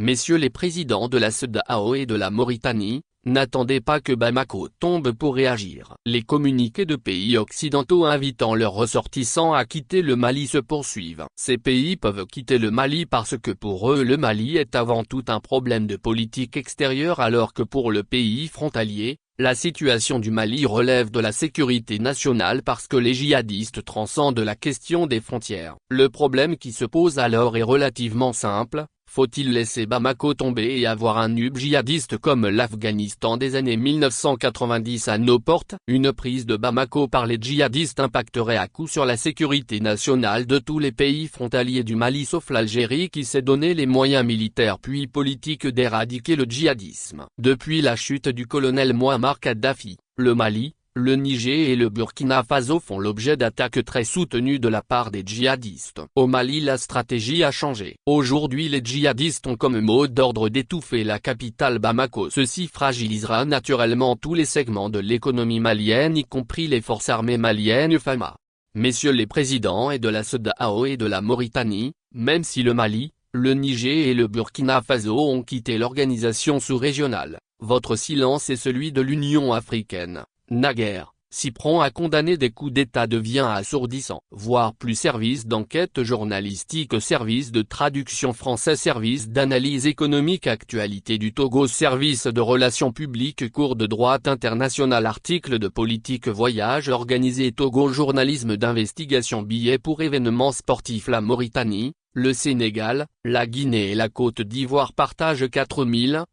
Messieurs les présidents de la CEDEAO et de la Mauritanie, n'attendez pas que Bamako tombe pour réagir. Les communiqués de pays occidentaux invitant leurs ressortissants à quitter le Mali se poursuivent. Ces pays peuvent quitter le Mali parce que pour eux le Mali est avant tout un problème de politique extérieure alors que pour le pays frontalier, la situation du Mali relève de la sécurité nationale parce que les djihadistes transcendent la question des frontières. Le problème qui se pose alors est relativement simple. Faut-il laisser Bamako tomber et avoir un hub djihadiste comme l'Afghanistan des années 1990 à nos portes? Une prise de Bamako par les djihadistes impacterait à coup sur la sécurité nationale de tous les pays frontaliers du Mali sauf l'Algérie qui s'est donné les moyens militaires puis politiques d'éradiquer le djihadisme. Depuis la chute du colonel Mouammar Kadhafi, le Mali, le Niger et le Burkina Faso font l'objet d'attaques très soutenues de la part des djihadistes. Au Mali la stratégie a changé. Aujourd'hui les djihadistes ont comme mot d'ordre d'étouffer la capitale Bamako. Ceci fragilisera naturellement tous les segments de l'économie malienne y compris les forces armées maliennes FAMA. Messieurs les présidents et de la CEDEAO et de la Mauritanie, même si le Mali, le Niger et le Burkina Faso ont quitté l'organisation sous-régionale, votre silence et celui de l'Union africaine, naguère, si prompt à condamner des coups d'État devient assourdissant. Voire plus service d'enquête journalistique, service de traduction français, service d'analyse économique, actualité du Togo, service de relations publiques, cours de droit international, article de politique, voyage organisé Togo, journalisme d'investigation, billets pour événements sportifs. La Mauritanie, le Sénégal, la Guinée et la Côte d'Ivoire partagent 4000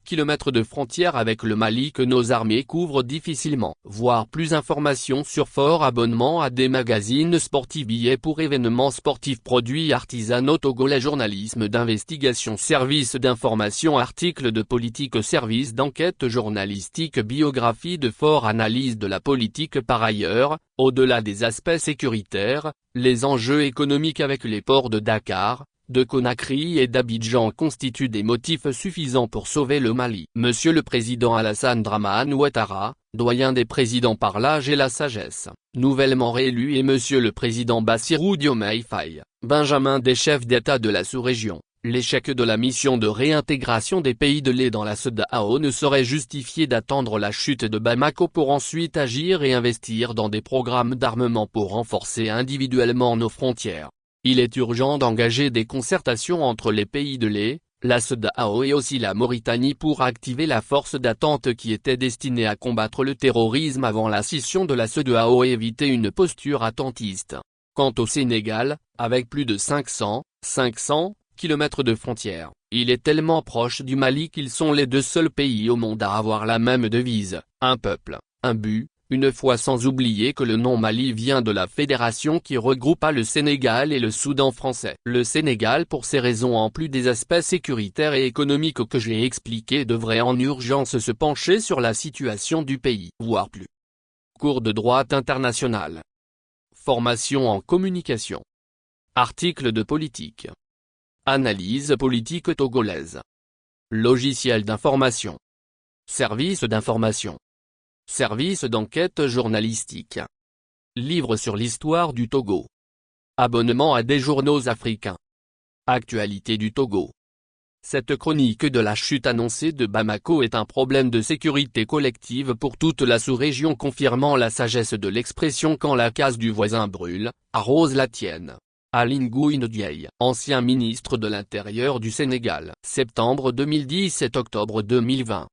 kilomètres de frontières avec le Mali que nos armées couvrent difficilement. Voir plus d'informations sur Fort, abonnement à des magazines sportifs, billets pour événements sportifs, produits artisanaux togolais, journalisme d'investigation, service d'information, articles de politique, service d'enquête journalistique, biographie de Fort, analyse de la politique. Par ailleurs, au-delà des aspects sécuritaires, les enjeux économiques avec les ports de Dakar, de Conakry et d'Abidjan constituent des motifs suffisants pour sauver le Mali. Monsieur le président Alassane Dramane Ouattara, doyen des présidents par l'âge et la sagesse, nouvellement réélu, et monsieur le président Bassirou Diomaye Faye, benjamin des chefs d'État de la sous-région, l'échec de la mission de réintégration des pays de l'Est dans la CEDEAO ne saurait justifier d'attendre la chute de Bamako pour ensuite agir et investir dans des programmes d'armement pour renforcer individuellement nos frontières. Il est urgent d'engager des concertations entre les pays de l'Est, la CEDEAO et aussi la Mauritanie pour activer la force d'attente qui était destinée à combattre le terrorisme avant la scission de la CEDEAO et éviter une posture attentiste. Quant au Sénégal, avec plus de 500 kilomètres de frontières, il est tellement proche du Mali qu'ils sont les deux seuls pays au monde à avoir la même devise, un peuple, un but. Une fois sans oublier que le nom Mali vient de la fédération qui regroupa le Sénégal et le Soudan français. Le Sénégal, pour ces raisons en plus des aspects sécuritaires et économiques que j'ai expliqués, devrait en urgence se pencher sur la situation du pays, voire plus. Cours de droit international. Formation en communication. Article de politique. Analyse politique togolaise. Logiciel d'information. Service d'information. Service d'enquête journalistique. Livre sur l'histoire du Togo. Abonnement à des journaux africains. Actualité du Togo. Cette chronique de la chute annoncée de Bamako est un problème de sécurité collective pour toute la sous-région, confirmant la sagesse de l'expression quand la case du voisin brûle, arrose la tienne. Aly Ngouille Ndiaye, ancien ministre de l'Intérieur du Sénégal. Septembre 2017 – octobre 2020.